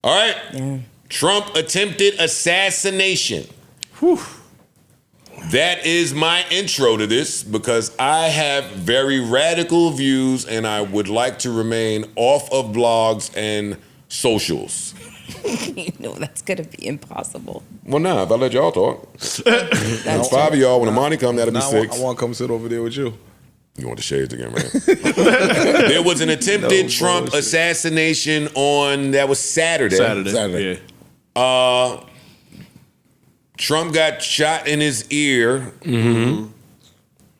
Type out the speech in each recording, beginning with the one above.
All right. Yeah. Trump attempted assassination. Whew. That is my intro to this because I have very radical views and I would like to remain off of blogs and socials. You know that's gonna be impossible. Well, nah, if I let y'all talk. That's 5 of y'all. When the money come, that'll be 6. I want to come sit over there with you. You want the shades again, man? There was an attempted Trump assassination on, that was Saturday. Saturday. Yeah. Trump got shot in his ear. Mm-hmm.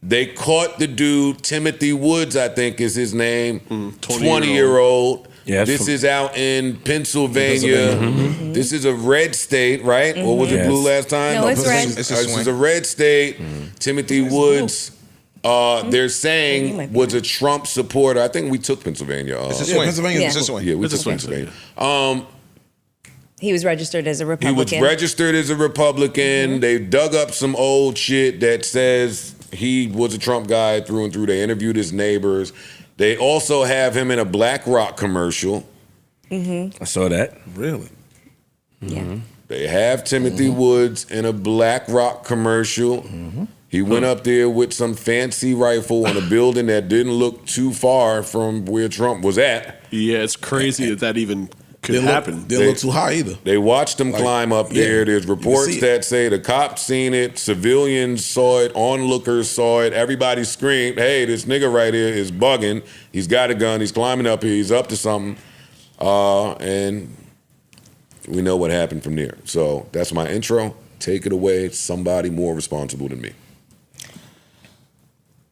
They caught the dude, Timothy Woods, I think is his name, 20-year-old. Yeah, this is out in Pennsylvania. Mm-hmm. This is a red state, right? Mm-hmm. Or was it blue last time? No, it's red. This is a red state. Mm-hmm. Timothy Woods, they're saying, was a Trump supporter. I think we took Pennsylvania. Pennsylvania. Yeah, we took Pennsylvania. He was registered as a Republican. Mm-hmm. They dug up some old shit that says he was a Trump guy through and through. They interviewed his neighbors. They also have him in a BlackRock commercial. Mm-hmm. I saw that. Really? Yeah. Mm-hmm. They have Timothy Woods in a BlackRock commercial. Mm-hmm. He went up there with some fancy rifle on a building that didn't look too far from where Trump was at. Yeah, it's crazy that even could happen. Didn't look too high either. They watched him climb up there. There's reports that say the cops seen it, civilians saw it, onlookers saw it. Everybody screamed, hey, this nigga right here is bugging. He's got a gun. He's climbing up here. He's up to something. And we know what happened from there. So that's my intro. Take it away. Somebody more responsible than me.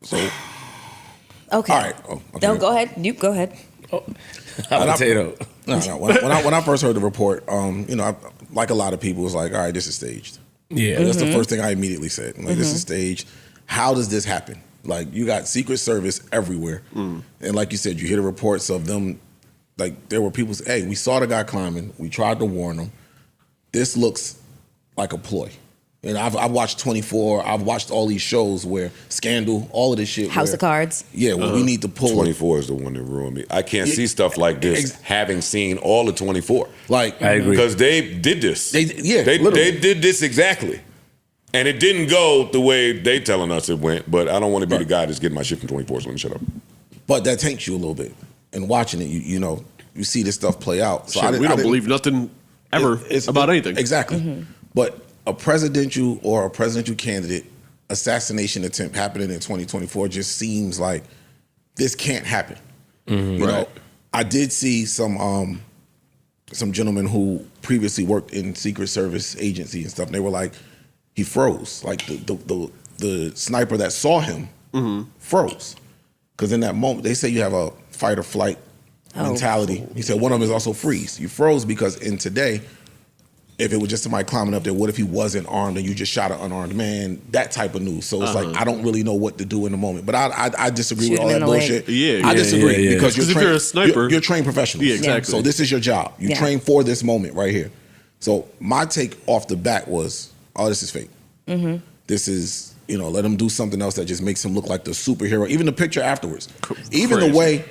So, okay. All right. Oh, okay. No, go ahead. You go ahead. Oh. Potato. No. When I first heard the report, like a lot of people, was like, all right, this is staged. Yeah, that's the first thing I immediately said. Like, this is staged. How does this happen? Like, you got Secret Service everywhere, and like you said, you hear the reports of them. Like, there were people say, hey, we saw the guy climbing. We tried to warn him. This looks like a ploy. And I've watched 24. I've watched all these shows where Scandal, all of this shit. House of Cards. Yeah, well, we need to pull 24 is the one that ruined me. I can't see stuff like this having seen all of 24. Like, I agree. Because they did this. They did this exactly. And it didn't go the way they telling us it went, but I don't want to be the guy that's getting my shit from 24, so let me shut up. But that taints you a little bit. And watching it, you see this stuff play out. So we don't believe nothing ever about anything. Exactly. Mm-hmm. But a presidential candidate assassination attempt happening in 2024 just seems like this can't happen. Mm-hmm. You know, I did see some gentlemen who previously worked in Secret Service agency and stuff, and they were like, he froze. Like the sniper that saw him froze. Because in that moment, they say you have a fight or flight mentality. He said one of them is also freeze. You froze because in today, if it was just somebody climbing up there, what if he wasn't armed and you just shot an unarmed man? That type of news. So it's like, I don't really know what to do in the moment. But I disagree with all that bullshit. I disagree because if you're a sniper, you're trained professionals. Yeah, exactly. So this is your job. You train for this moment right here. So my take off the bat was, oh, this is fake. Mm-hmm. This is, let him do something else that just makes him look like the superhero. Even the picture afterwards. Even the way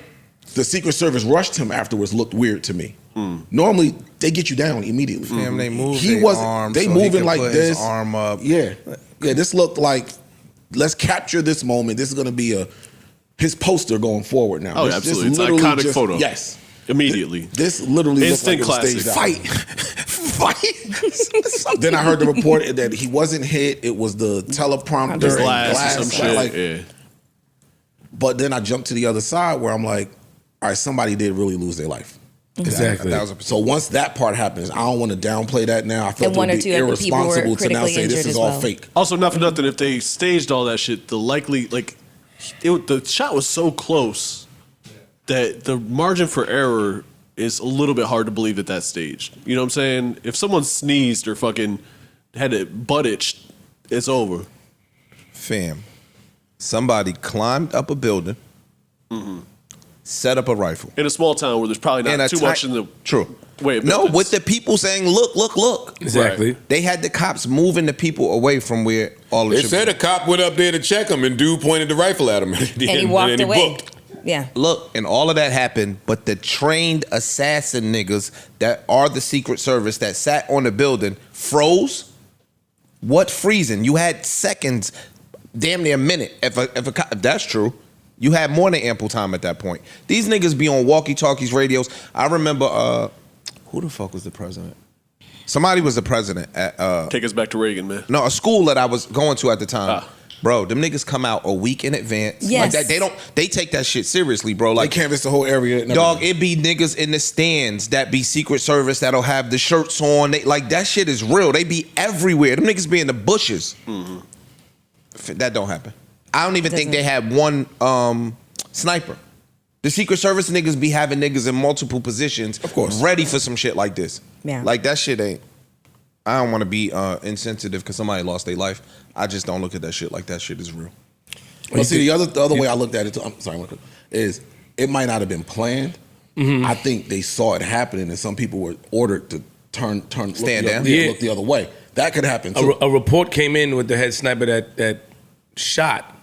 the Secret Service rushed him afterwards looked weird to me. Normally, they get you down immediately. Damn, they move. They moving like this. Arm up. Yeah. This looked like, let's capture this moment. This is going to be his poster going forward now. Oh, absolutely. It's an iconic photo. Yes. Immediately. This literally instant looked like classic. Fight. Then I heard the report that he wasn't hit. It was the teleprompter and glass or some shit. But then I jumped to the other side where I'm like, all right, somebody did really lose their life. Exactly. So once that part happens, I don't want to downplay that now. I felt it would be irresponsible to now say this is all fake. Also, not for nothing, if they staged all that shit, the shot was so close that the margin for error is a little bit hard to believe that that's staged. You know what I'm saying? If someone sneezed or fucking had a butt itch, it's over. Fam, somebody climbed up a building, set up a rifle. In a small town where there's probably not too much in the way of business. With the people saying, look. Exactly. Right. They had the cops moving the people away from where all the shit. They said a cop went up there to check him and dude pointed the rifle at him. And he walked away. Booked. Yeah. Look, and all of that happened, but the trained assassin niggas that are the Secret Service that sat on the building froze. What freezing? You had seconds, damn near a minute. If that's true, you had more than ample time at that point. These niggas be on walkie-talkies, radios. I remember, who the fuck was the president? Somebody was the president at Take us back to Reagan, man. no, a school that I was going to at the time. Bro, them niggas come out a week in advance. Yes. Like that, they take that shit seriously, bro. Like, They canvass the whole area. And dog, everything. it be niggas in the stands that be Secret Service that'll have the shirts on. They, like, that shit is real. They be everywhere. Them niggas be in the bushes. That don't happen. I don't even think they had one sniper. The Secret Service niggas be having niggas in multiple positions, Of course, ready for some shit like this. Yeah. Like, that shit ain't. I don't want to be insensitive because somebody lost their life. I just don't look at that shit like that shit is real. Well, see, the other way I looked at it, too, I'm sorry, Michael, is it might not have been planned. I think they saw it happening, and some people were ordered to turn, Stand down? look the other way. That could happen too. A report came in with the head sniper that shot.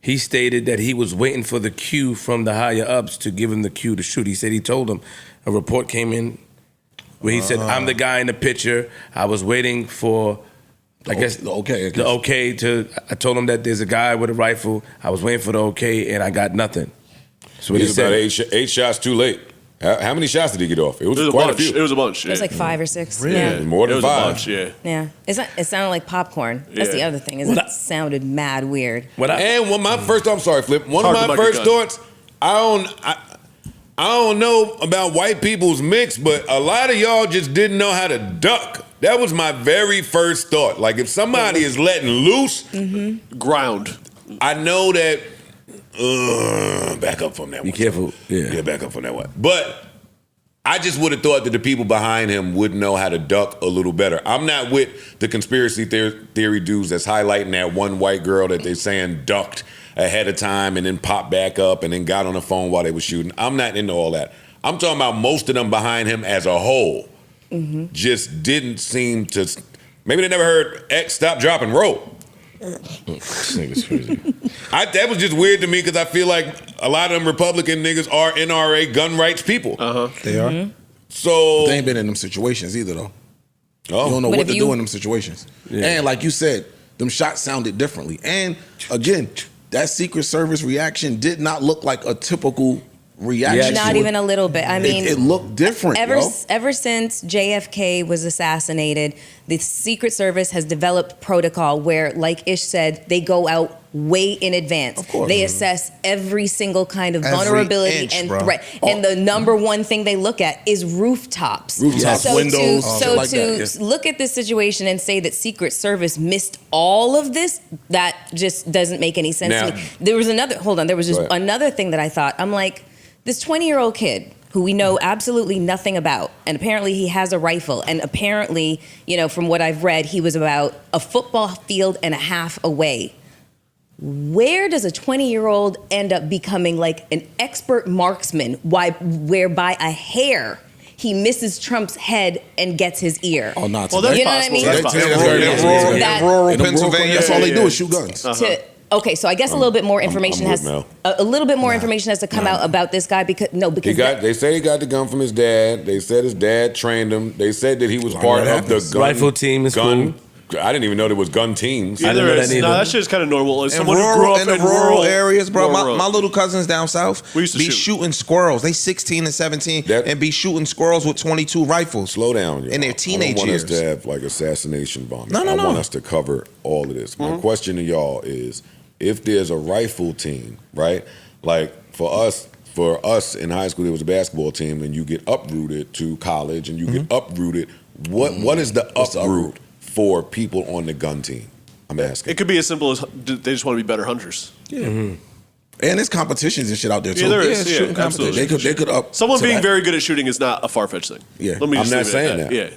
He stated that he was waiting for the cue from the higher ups to give him the cue to shoot. He said he told him. A report came in where he said, I'm the guy in the picture. I was waiting for, I guess, the okay. the okay to, I told him that there's a guy with a rifle. I was waiting for the okay and I got nothing. So what he He's about said. eight shots too late. How many shots did he get off? It was It was a quite bunch. a few. It was a bunch. It was like 5 or 6. Really? Yeah. More It than was a 5. bunch, yeah. Yeah. It sounded like popcorn. That's the Yeah. other thing, is What it sounded mad weird. And one of my first, I'm sorry, Flip. One of Hard to my buck your first gun. thoughts, I don't know about white people's mix, but a lot of y'all just didn't know how to duck. That was my very first thought. Like, if somebody is letting loose, Ground. I know that. Back up from that one. Be careful. Yeah. Back up from that one. But I just would have thought that the people behind him would know how to duck a little better. I'm not with the conspiracy theory dudes that's highlighting that one white girl that they saying ducked ahead of time and then popped back up and then got on the phone while they were shooting. I'm not into all that. I'm talking about most of them behind him as a whole just didn't seem to. Maybe they never heard X, stop, drop, and roll. This nigga's crazy. That was just weird to me because I feel like a lot of them Republican niggas are NRA gun rights people. They are. So They ain't been in them situations either, though. You don't know But what if to you- do in them situations. And like you said, them shots sounded differently. And again, that Secret Service reaction did not look like a typical reaction. Not even a little bit. I mean, it looked different, yo. Ever since JFK was assassinated, the Secret Service has developed protocol where, like Ish said, they go out way in advance. Of course. They assess every single kind of Every vulnerability inch, and bro. threat. And the number one thing they look at is rooftops. Rooftops, so windows, to, shit so like to that, yeah. look at this situation and say that Secret Service missed all of this, that just doesn't make any sense Now- to me. There was just Go ahead. another thing that I thought. I'm like, this 20-year-old kid who we know absolutely nothing about, and apparently he has a rifle, and apparently, from what I've read, he was about a football field and a half away. Where does a 20-year-old end up becoming like an expert marksman, whereby a hair he misses Trump's head and gets his ear? Oh, not Well, today. that's You know what I possible. mean? That's That's possible. very Yeah, possible. yeah, yeah, yeah. That- In rural In the Pennsylvania. that's all they do yeah. is shoot guns. Okay, so I guess a little bit more information I'm with has Mel. a little bit more information has to come out about this guy because They say he got the gun from his dad. They said his dad trained him. They said that he was part that of the happens. gun Rifle team is gun. I didn't even know there was gun teams. Yeah, I didn't there know is. that No, either. that shit is kind of normal. As In someone who grew up in the rural areas, bro. more rural. My little cousins down south We used to be shoot. shooting squirrels. They 16 and 17 and be shooting squirrels with 22 rifles. Slow down, yo. In their I teenage don't want years. us to have like assassination bombing. No. I want us to cover all of this. My question to y'all is, if there's a rifle team, right? Like for us in high school, there was a basketball team, and you get uprooted to college, and you get uprooted. What is the uproot for people on the gun team? I'm asking. It could be as simple as they just want to be better hunters. And there's competitions and shit out there too. Yeah, there is. shooting Yeah, absolutely. They could up Someone to being that. very good at shooting is not a far-fetched thing. Yeah. Let me I'm just not leave it at saying that. that. Yeah.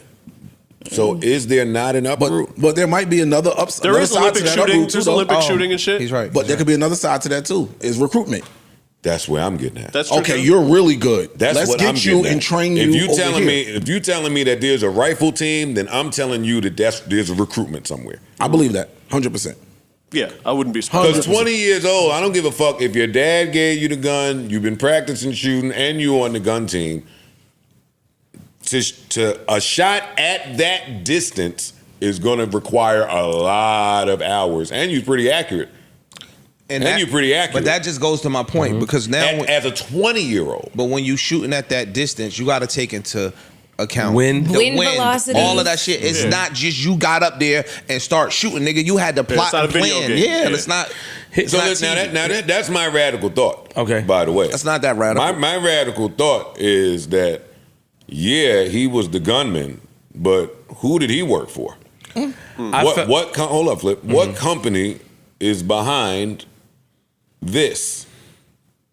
So is there not an uproot? But there might be another upside. There is Olympic shooting. There's Olympic Oh, shooting and shit. He's right. But there could be another side to that too. Is recruitment. That's where I'm getting at. That's true. Okay, too. you're really good. That's Let's what get I'm you getting and at. train you. If you over telling here. me, that there's a rifle team, then I'm telling you that there's a recruitment somewhere. I believe that 100%. Yeah, I wouldn't be surprised. Because 20 years old, I don't give a fuck if your dad gave you the gun, you've been practicing shooting, and you on the gun team. To a shot at that distance is going to require a lot of hours, and you're pretty accurate. And you're pretty accurate. But that just goes to my point because now, as a 20-year-old. But when you shooting at that distance, you got to take into account Wind velocity, all of that shit. It's not just you got up there and start shooting, nigga. You had to plot and plan. Yeah, it's not. It's not That's my radical thought. Okay, by the way, that's not that radical. My radical thought is that he was the gunman, but who did he work for? Hold up, Flip. Mm-hmm. What company is behind this?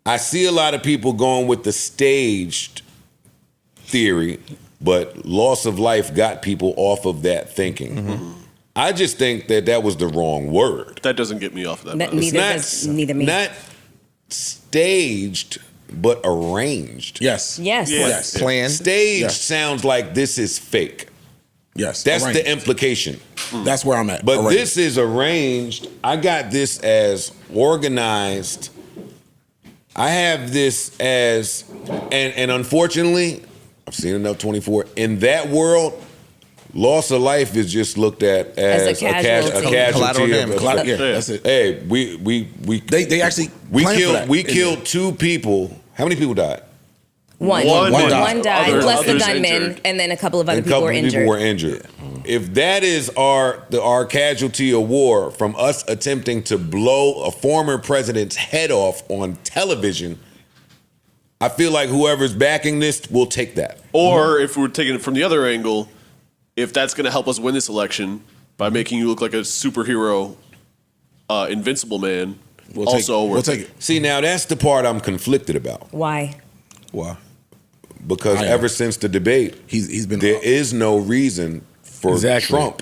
I see a lot of people going with the staged theory, but loss of life got people off of that thinking. Mm-hmm. I just think that was the wrong word. That doesn't get me off of that. Neither me. Not staged, but arranged. Yes. Planned. Staged sounds like this is fake. Yes. That's arranged. the implication. That's where I'm at. But arranged. this is arranged. I got this as organized. I have this as, and unfortunately, I've seen enough 24. In that world, loss of life is just looked at as a casualty. Collateral damage. That's it. Hey, They actually we killed two people. How many people died? One died, plus the gunman, injured. and then a couple of other people were injured. If that is our casualty of war from us attempting to blow a former president's head off on television, I feel like whoever's backing this will take that. Or if we're taking it from the other angle, if that's going to help us win this election by making you look like a superhero, invincible man, we'll take it. See, now that's the part I'm conflicted about. Why? Because ever since the debate, he's been. There is no reason for Trump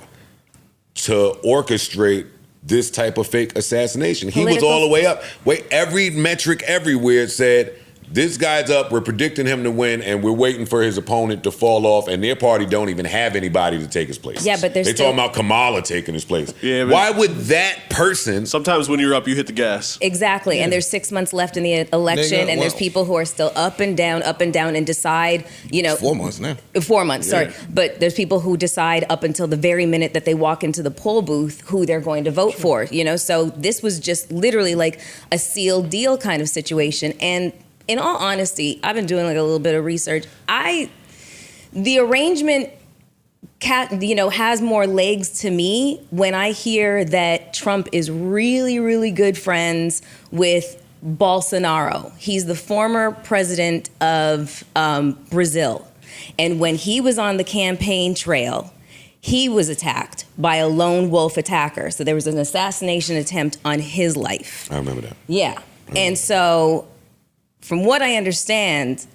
to orchestrate this type of fake assassination. He was all the way up. Every metric everywhere said, this guy's up, we're predicting him to win, and we're waiting for his opponent to fall off, and their party don't even have anybody to take his place. Yeah, but they're talking about Kamala taking his place. Yeah, why would that person... Sometimes when you're up, you hit the gas. Exactly, and there's 6 months left in the election, and there's people who are still up and down, and decide, 4 months now. 4 months, sorry. But there's people who decide up until the very minute that they walk into the poll booth who they're going to vote for, So this was just literally like a sealed deal kind of situation, and in all honesty, I've been doing like a little bit of research. The arrangement, has more legs to me when I hear that Trump is really, really good friends with Bolsonaro. He's the former president of Brazil. And when he was on the campaign trail, he was attacked by a lone wolf attacker. So there was an assassination attempt on his life. I remember that. Yeah. And so, from what I understand,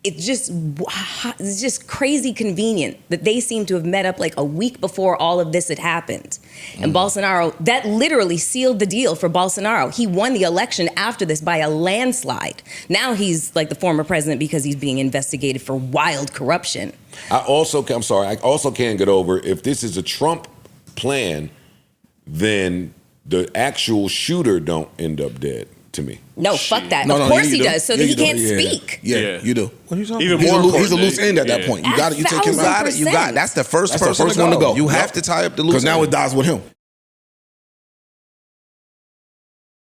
it's just crazy convenient that they seem to have met up like a week before all of this had happened. And Bolsonaro, that literally sealed the deal for Bolsonaro. He won the election after this by a landslide. Now he's like the former president because he's being investigated for wild corruption. I also can't get over, if this is a Trump plan, then the actual shooter don't end up dead. To me. No, fuck that. Of course he does, so that he can't speak. Yeah, you do. What are you talking about? He's a loose end at that point. You take him out. That's the first That's the person first one to go. You have to tie up the loose end. Because now it dies with him.